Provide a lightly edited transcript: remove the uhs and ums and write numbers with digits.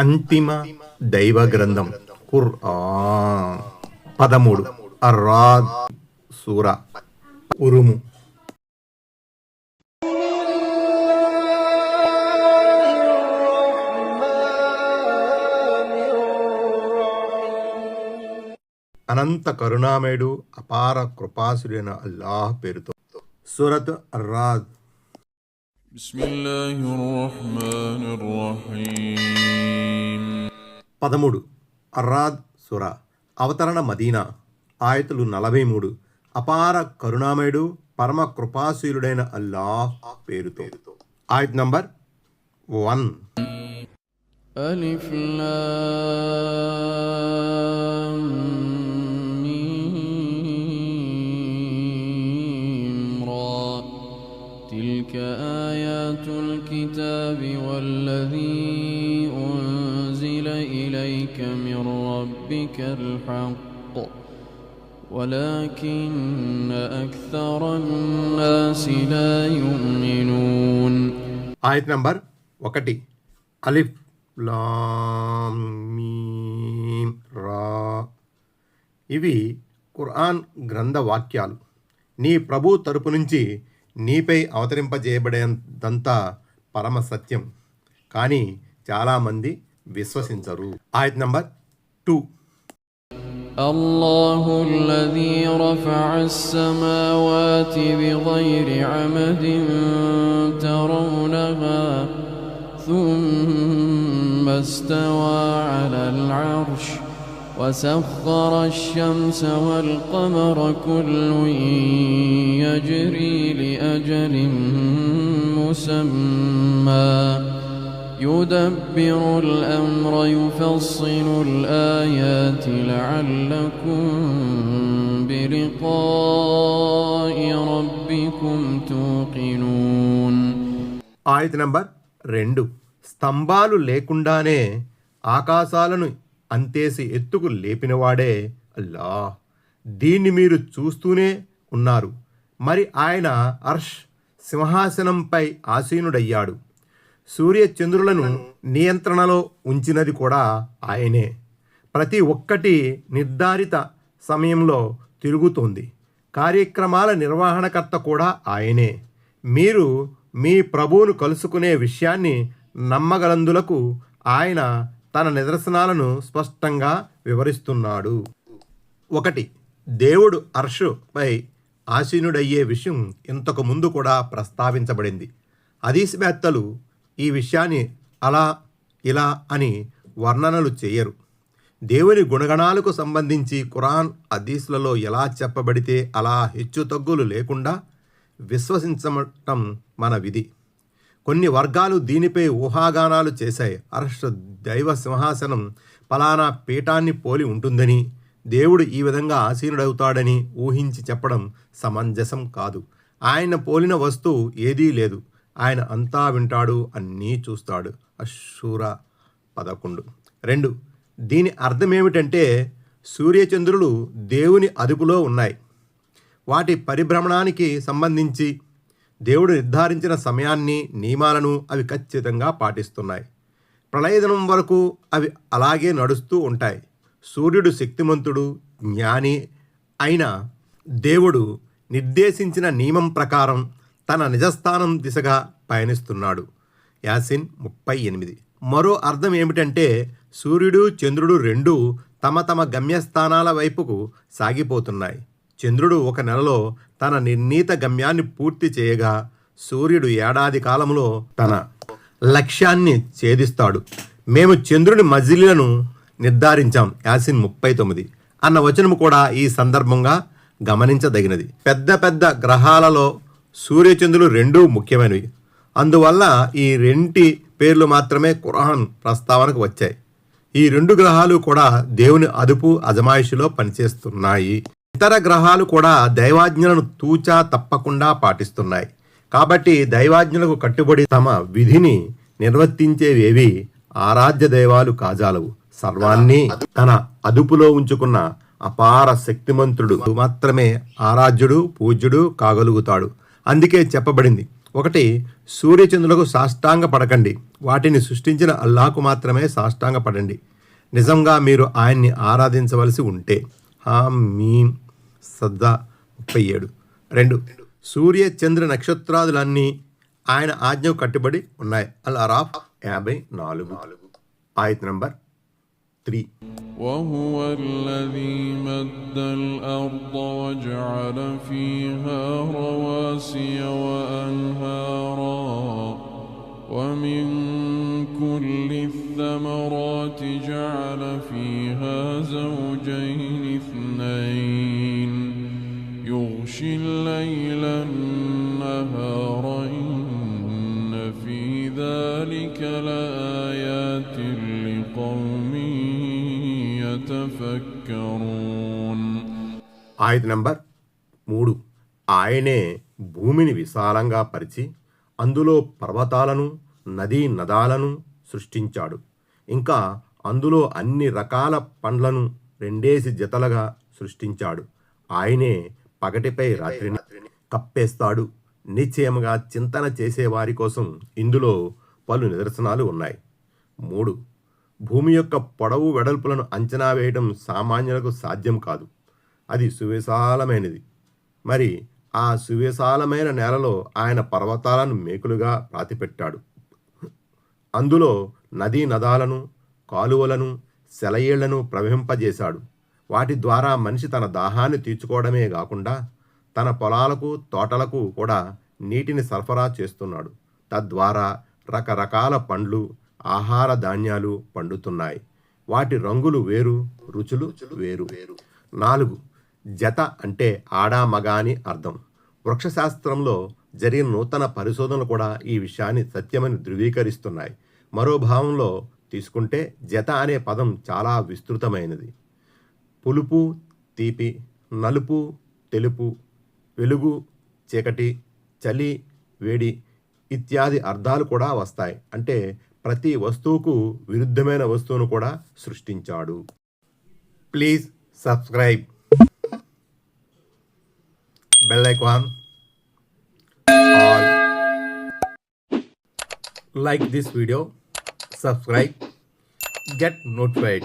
అంతిమ దైవ గ్రంథం ఖుర్ఆన్. 13 అర్రాద్ సూరా ఉరుము. అనంత కరుణామయుడు అపార కృపాసుడైన అల్లాహ్ పేరుతో. సూరత్ అర్రాద్. బిస్మిల్లాహిర్ రహ్మానిర్ రహీం. 13 అర్రాద్ సూరా. అవతరణ మదీనా. ఆయతులు 43. అపార కరుణామయుడు పరమ కృపాశీలుడైన అల్లాహ్ పేరుతో. ఆయత్ నంబర్ 1. అలిఫ్ లామ్ మీమ్ రా. తిల్క ఆయాతుల్ కితాబి వల్లదీ ఉంజిల ఇలైక మిర్ రబ్బికల్ హక్ వలకిన్న అక్థరన్నాసి లా యుమినూన్. ఆయత్ నంబర్ 1. అలిఫ్ లామ్ మీమ్ రా. ఇవి ఖురాన్ గ్రంథ వాక్యాలు. నీ ప్రభు తరపు నుంచి నీపై అవతరింపజేయబడేదంతా పరమ సత్యం, కానీ చాలామంది విశ్వసించరు. ఆయత్ నంబర్ 2. الله الذي رفع السماوات بغير عمد ترونها ثم استوى على العرش وسخر الشمس والقمر كل يجري لأجل مسمى يدبر الأمر يفصل الآيات لعلكم بلقاء ربكم توقنون. ఆయత్ నంబర్ 2. స్తంభాలు లేకుండానే ఆకాశాలను అంతేసి ఎత్తుకు లేపినవాడే అల్లాహ్. దీన్ని మీరు చూస్తూనే ఉన్నారు. మరి ఆయన అర్ష్ సింహాసనంపై ఆసీనుడయ్యాడు. సూర్య చంద్రులను నియంత్రణలో ఉంచినది కూడా ఆయనే. ప్రతి ఒక్కటి నిర్ధారిత సమయంలో తిరుగుతోంది. కార్యక్రమాల నిర్వహణకర్త కూడా ఆయనే. మీరు మీ ప్రభువును కలుసుకునే విషయాన్ని నమ్మగలందులకు ఆయన తన నిదర్శనాలను స్పష్టంగా వివరిస్తున్నాడు. 1. దేవుడు అర్షుపై ఆసీనుడయ్యే విషయం ఇంతకు ముందు కూడా ప్రస్తావించబడింది. హదీస్వేత్తలు ఈ విషయాన్ని అలా ఇలా అని వర్ణనలు చేయరు. దేవుని గుణగణాలకు సంబంధించి ఖురాన్ హదీస్లలో ఎలా చెప్పబడితే అలా హెచ్చుతగ్గులు లేకుండా విశ్వసించటం మన విధి. కొన్ని వర్గాలు దీనిపై ఊహాగానాలు చేశాయి. అర్ష్ దైవ సింహాసనం ఫలానా పీఠాన్ని పోలి ఉంటుందని, దేవుడు ఈ విధంగా ఆసీనుడవుతాడని ఊహించి చెప్పడం సమంజసం కాదు. ఆయన పోలిన వస్తువు ఏదీ లేదు. ఆయన అంతా వింటాడు, అన్నీ చూస్తాడు. అష్షూరా 11. 2. దీని అర్థమేమిటంటే సూర్యచంద్రులు దేవుని అదుపులో ఉన్నాయి. వాటి పరిభ్రమణానికి సంబంధించి దేవుడు నిర్ధారించిన సమయాన్ని, నియమాలను అవి ఖచ్చితంగా పాటిస్తున్నాయి. ప్రళయదినం వరకు అవి అలాగే నడుస్తూ ఉంటాయి. సూర్యుడు శక్తిమంతుడు, జ్ఞాని అయిన దేవుడు నిర్దేశించిన నియమం ప్రకారం తన నిజస్థానం దిశగా పయనిస్తున్నాడు. యాసిన్ 38. మరో అర్థం ఏమిటంటే సూర్యుడు చంద్రుడు రెండూ తమ తమ గమ్యస్థానాల వైపుకు సాగిపోతున్నాయి. చంద్రుడు ఒక నెలలో తన నిర్ణీత గమ్యాన్ని పూర్తి చేయగా, సూర్యుడు ఏడాది కాలంలో తన లక్ష్యాన్ని ఛేదిస్తాడు. మేము చంద్రుని మజిలీలను నిర్ధారించాం. యాసిన్ 39 అన్న వచనము కూడా ఈ సందర్భంగా గమనించదగినది. పెద్ద పెద్ద గ్రహాలలో సూర్యచంద్రులు రెండూ ముఖ్యమైనవి. అందువల్ల ఈ రెంటి పేర్లు మాత్రమే ఖురాన్ ప్రస్తావనకు వచ్చాయి. ఈ 2 గ్రహాలు కూడా దేవుని అదుపు అజమాయిషిలో పనిచేస్తున్నాయి. ఇతర గ్రహాలు కూడా దైవాజ్ఞలను తూచా తప్పకుండా పాటిస్తున్నాయి. కాబట్టి దైవాజ్ఞలకు కట్టుబడి తమ విధిని నిర్వర్తించేవేవి ఆరాధ్య దైవాలు కాజాలవు. సర్వాన్ని తన అదుపులో ఉంచుకున్న అపార శక్తిమంతుడు మాత్రమే ఆరాధ్యుడు, పూజ్యుడు కాగలుగుతాడు. అందుకే చెప్పబడింది, ఒకటి, సూర్యచంద్రులకు సాష్టాంగ పడకండి. వాటిని సృష్టించిన అల్లాహకు మాత్రమే సాష్టాంగ పడండి, నిజంగా మీరు ఆయన్ని ఆరాధించవలసి ఉంటే. మీన్ సద్దా 37. 2, సూర్య చంద్ర నక్షత్రాదులన్నీ ఆయన ఆజ్ఞకు కట్టుబడి ఉన్నాయి. అల్ అరాఫ్ 54. ఆయత్ నంబర్ 3. وهو الذي مد الأرض وجعل فيها رواسي وأنهارا ومن كل الثمرات جعل فيها زوجين اثنين يغشي الليل النهار إن في ذلك لآيات لقوم يتفكرون. ఆయత్ నంబర్ 3. ఆయనే భూమిని విశాలంగా పరిచి అందులో పర్వతాలను నదీ నదాలను సృష్టించాడు. ఇంకా అందులో అన్ని రకాల పండ్లను 2 జతలుగా సృష్టించాడు. ఆయనే పగటిపై రాత్రిని కప్పేస్తాడు. నిశ్చయముగా చింతన చేసేవారి కోసం ఇందులో పలు నిదర్శనాలు ఉన్నాయి. 3. భూమి యొక్క పొడవు వెడల్పులను అంచనా వేయడం సామాన్యులకు సాధ్యం కాదు. అది సువిశాలమైనది. మరి ఆ సువిశాలమైన నేలలో ఆయన పర్వతాలను మేకులుగా పాతిపెట్టాడు. అందులో నదీ నదాలను కాలువలను సెలయేళ్లను ప్రవహింపజేశాడు. వాటి ద్వారా మనిషి తన దాహాన్ని తీర్చుకోవడమే కాకుండా తన పొలాలకు తోటలకు కూడా నీటిని సరఫరా చేస్తున్నాడు. తద్వారా రకరకాల పండ్లు ఆహార ధాన్యాలు పండుతున్నాయి. వాటి రంగులు వేరు, రుచులు వేరు. 4. జత అంటే ఆడా మగ అని అర్థం. వృక్షశాస్త్రంలో జరిగిన నూతన పరిశోధనలు కూడా ఈ విషయాన్ని సత్యమని ధృవీకరిస్తున్నాయి. మరో భావంలో తీసుకుంటే జత అనే పదం చాలా విస్తృతమైనది. పులుపు తీపి, నలుపు తెలుపు, వెలుగు చీకటి, చలి వేడి ఇత్యాది అర్థాలు కూడా వస్తాయి. అంటే ప్రతి వస్తువుకు విరుద్ధమైన వస్తువును కూడా సృష్టించాడు. Please subscribe, bell icon, all. Like this video, subscribe, get notified.